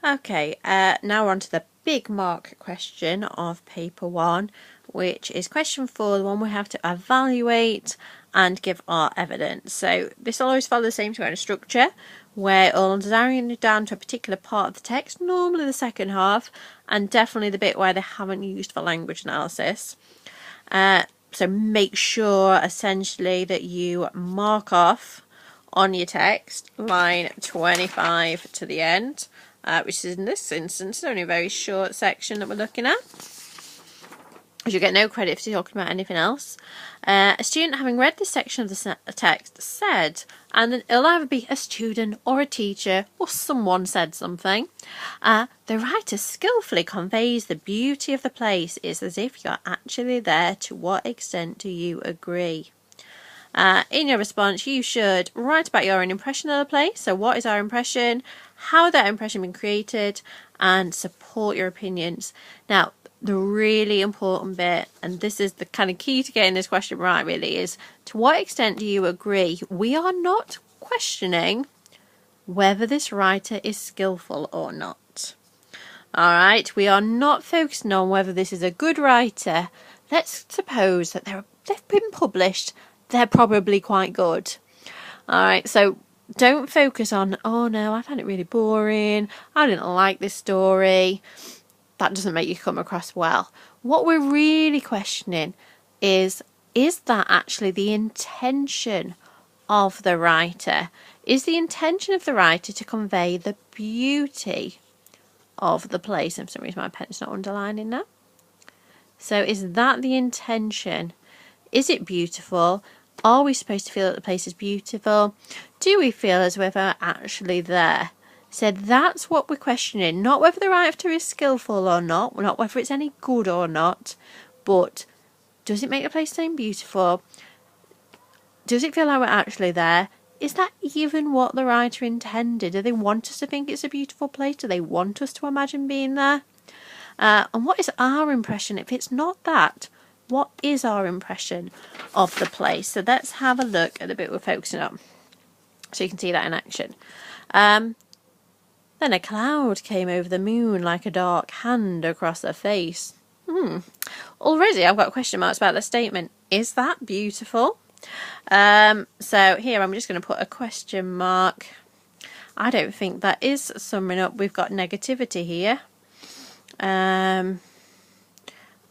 Okay, now we're on to the big mark question of paper 1, which is question 4, the one we have to evaluate and give our evidence. So this will always follow the same kind of structure, where it'll narrow down to a particular part of the text, normally the second half, and definitely the bit where they haven't used for language analysis. So make sure essentially that you mark off on your text line 25 to the end, which is in this instance only a very short section that we're looking at. You get no credit for talking about anything else. A student having read this section of the text said, and then it'll either be a student or a teacher or someone said something. The writer skillfully conveys the beauty of the place. It's as if you're actually there. To what extent do you agree? In your response, you should write about your own impression of the place. So what is our impression? How that impression been created? And support your opinions. Now, the really important bit, and this is the kind of key to getting this question right really, is to what extent do you agree? We are not questioning whether this writer is skillful or not. Alright, we are not focusing on whether this is a good writer. Let's suppose that they've been published, they're probably quite good. Alright, so don't focus on, oh no, I found it really boring, I didn't like this story. That doesn't make you come across well. What we're really questioning is that actually the intention of the writer? Is the intention of the writer to convey the beauty of the place? And for some reason my pen's not underlining that. So is that the intention? Is it beautiful? Are we supposed to feel that the place is beautiful? Do we feel as if we're actually there? So that's what we're questioning, not whether the writer is skillful or not whether it's any good or not, but does it make the place seem beautiful? Does it feel like we're actually there? Is that even what the writer intended? Do they want us to think it's a beautiful place? Do they want us to imagine being there? And what is our impression? If it's not that, what is our impression of the place? So let's have a look at the bit we're focusing on, so you can see that in action. Then a cloud came over the moon like a dark hand across her face. Already I've got question marks about the statement. Is that beautiful? So here I'm just going to put a question mark. I don't think that is summing up. We've got negativity here.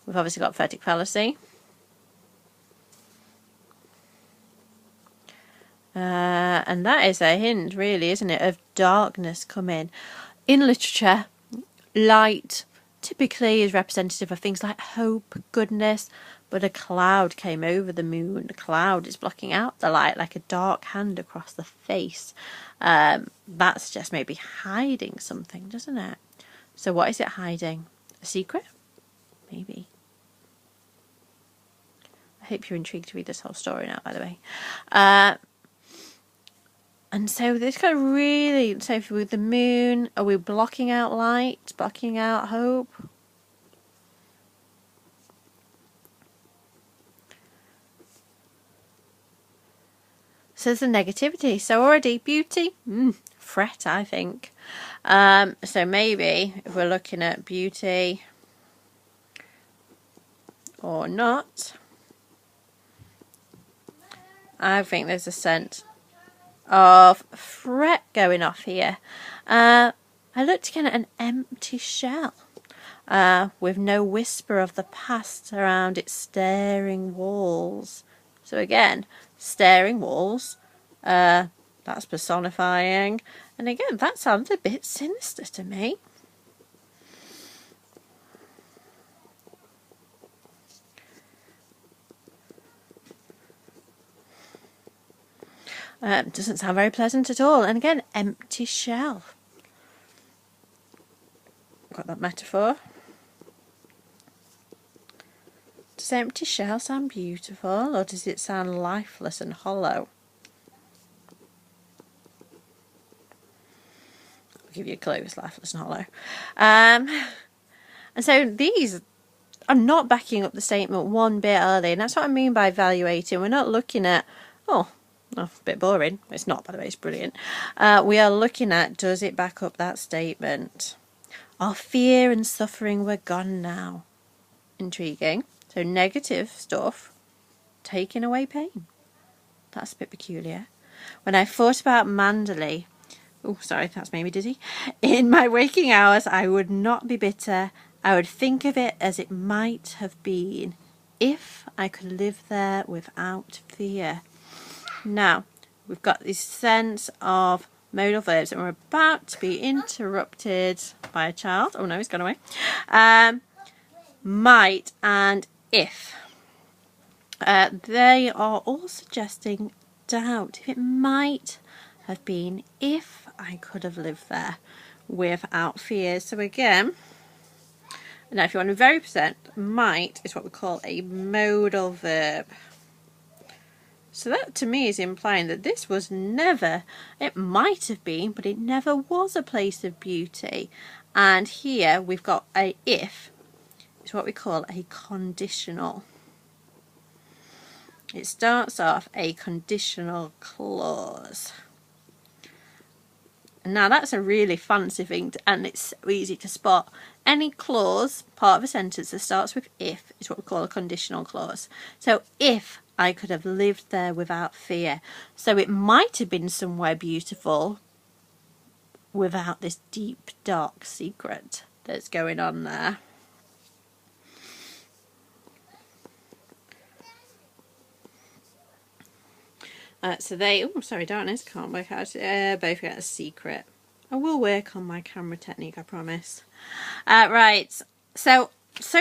We've obviously got phonetic fallacy. And that is a hint, really, isn't it, of darkness coming. In literature, light typically is representative of things like hope, goodness, but a cloud came over the moon. The cloud is blocking out the light like a dark hand across the face. That's just maybe hiding something, doesn't it? So what is it hiding? A secret? Maybe. I hope you're intrigued to read this whole story now, by the way. And so this kind of really, so with the moon, are we blocking out light, blocking out hope? So there's the negativity. So already beauty, fret, I think. So maybe if we're looking at beauty or not, I think there's a sense of fret going off here. I looked again at an empty shell with no whisper of the past around its staring walls. So again, staring walls, that's personifying, and again that sounds a bit sinister to me. Doesn't sound very pleasant at all. And again, empty shell. Got that metaphor. Does empty shell sound beautiful, or does it sound lifeless and hollow? I'll give you a clue, it's lifeless and hollow. And so these are not backing up the statement one bit early, and that's what I mean by evaluating. We're not looking at, oh, a bit boring. It's not, by the way, it's brilliant. We are looking at, does it back up that statement? Our fear and suffering were gone now. Intriguing. So negative stuff, taking away pain. That's a bit peculiar. When I thought about Manderley, oh, sorry, that's made me dizzy. In my waking hours, I would not be bitter. I would think of it as it might have been if I could live there without fear. Now, we've got this sense of modal verbs, and we're about to be interrupted by a child. Oh no, he's gone away. Might and if. They are all suggesting doubt. It might have been if I could have lived there without fear. So again, now if you want to be very present, might is what we call a modal verb. So that to me is implying that this was never, it might have been, but it never was a place of beauty. And here we've got a if, is what we call a conditional. It starts off a conditional clause. Now that's a really fancy thing and it's so easy to spot. Any clause, part of a sentence that starts with if, is what we call a conditional clause. So if I could have lived there without fear. So it might have been somewhere beautiful without this deep, dark secret that's going on there. So they, oh sorry, darkness, can't work out, both get a secret. I will work on my camera technique, I promise. Right, so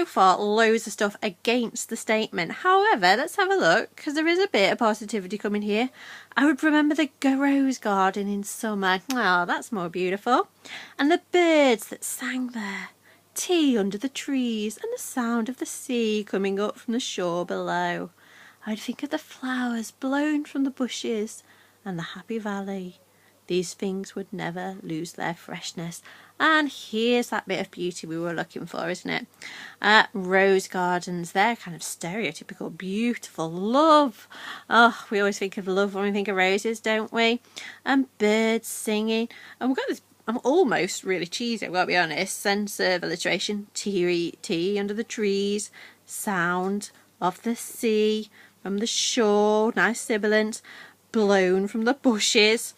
far loads of stuff against the statement. However, let's have a look, because there is a bit of positivity coming here. I would remember the rose garden in summer. Oh, that's more beautiful. And the birds that sang there. Tea under the trees and the sound of the sea coming up from the shore below. I'd think of the flowers blown from the bushes and the happy valley. These things would never lose their freshness. And here's that bit of beauty we were looking for, isn't it? Rose gardens, they're kind of stereotypical, beautiful, love. Oh, we always think of love when we think of roses, don't we? And birds singing. And we've got this, I'm almost really cheesy, I've got to be honest, sense of alliteration. Tea under the trees, sound of the sea, from the shore, nice sibilant, blown from the bushes.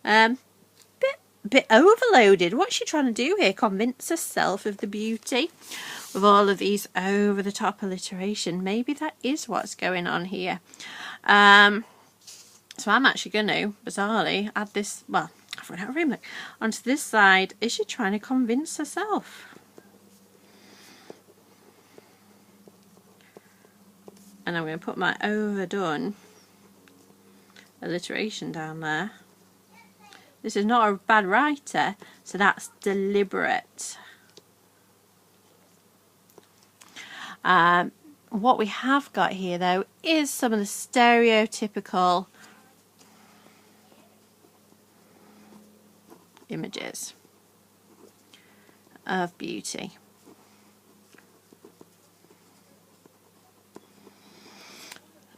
Bit overloaded. What's she trying to do here? Convince herself of the beauty with all of these over the top alliteration. Maybe that is what's going on here. So I'm actually going to, bizarrely, add this, well, I've run out of room, look, onto this side. Is she trying to convince herself? And I'm going to put my overdone alliteration down there. This is not a bad writer, so that's deliberate. What we have got here, though, is some of the stereotypical images of beauty.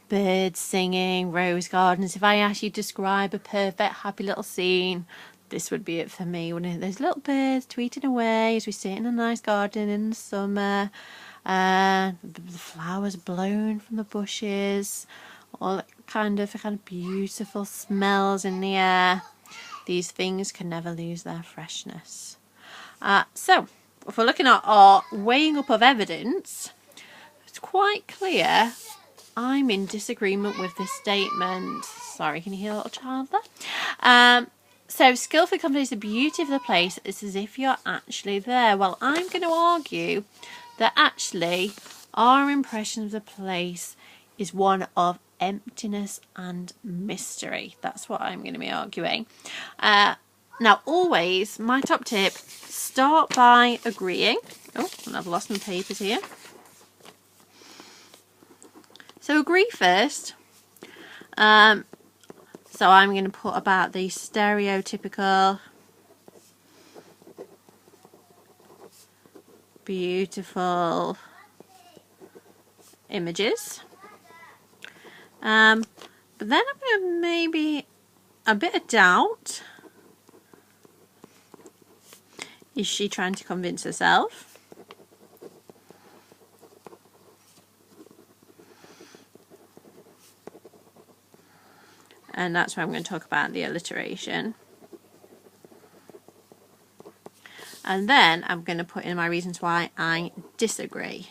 Birds singing, rose gardens. If I asked you to describe a perfect happy little scene, this would be it for me, wouldn't it? There's little birds tweeting away as we sit in a nice garden in the summer. The flowers blown from the bushes. All that kind of beautiful smells in the air. These things can never lose their freshness. So, if we're looking at our weighing up of evidence, it's quite clear I'm in disagreement with this statement. Sorry, can you hear a little child there? So, skillfully conveys the beauty of the place. It's as if you're actually there. Well, I'm going to argue that actually our impression of the place is one of emptiness and mystery. That's what I'm going to be arguing. Now, always, my top tip, start by agreeing. Oh, and I've lost my papers here. So agree first. So I'm going to put about the stereotypical, beautiful images. But then I'm going to maybe a bit of doubt. Is she trying to convince herself? And that's where I'm going to talk about the alliteration. And then I'm going to put in my reasons why I disagree.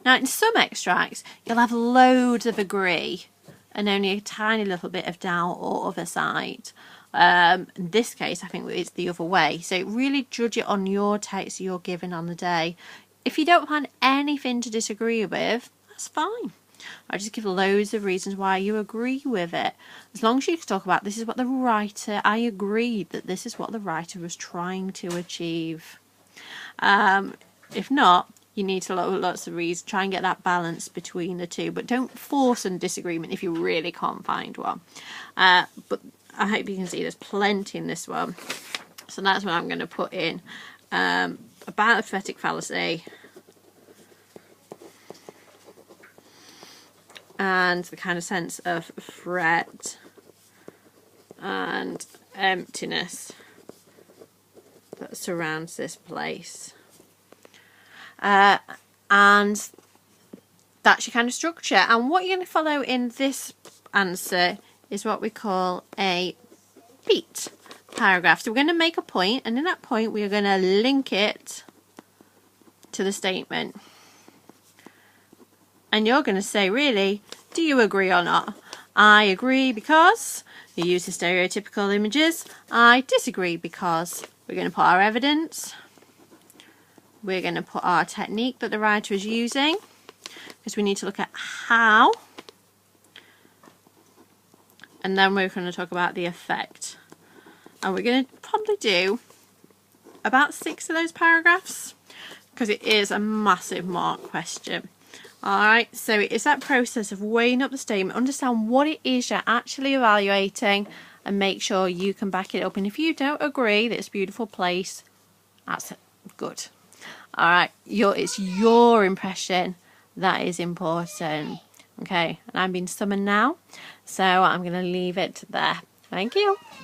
Now, in some extracts, you'll have loads of agree and only a tiny little bit of doubt or other side. In this case, I think it's the other way. So really judge it on your text you're given on the day. If you don't find anything to disagree with, that's fine. I just give loads of reasons why you agree with it. As long as you can talk about this is what the writer, I agreed that this is what the writer was trying to achieve. If not, you need to lots of reasons, try and get that balance between the two, but don't force a disagreement if you really can't find one. But I hope you can see there's plenty in this one. So that's what I'm going to put in. About a prophetic fallacy. And the kind of sense of threat and emptiness that surrounds this place. And that's your kind of structure. And what you're going to follow in this answer is what we call a beat paragraph. So we're going to make a point, and in that point we are going to link it to the statement. And you're going to say, really, do you agree or not? I agree because you use the stereotypical images. I disagree because we're going to put our evidence. We're going to put our technique that the writer is using, because we need to look at how. And then we're going to talk about the effect. And we're going to probably do about 6 of those paragraphs, because it is a massive mark question. Alright, so it's that process of weighing up the statement, understand what it is you're actually evaluating, and make sure you can back it up. And if you don't agree that it's a beautiful place, that's good. Alright, it's your impression that is important. Okay, and I'm being summoned now, so I'm going to leave it there. Thank you.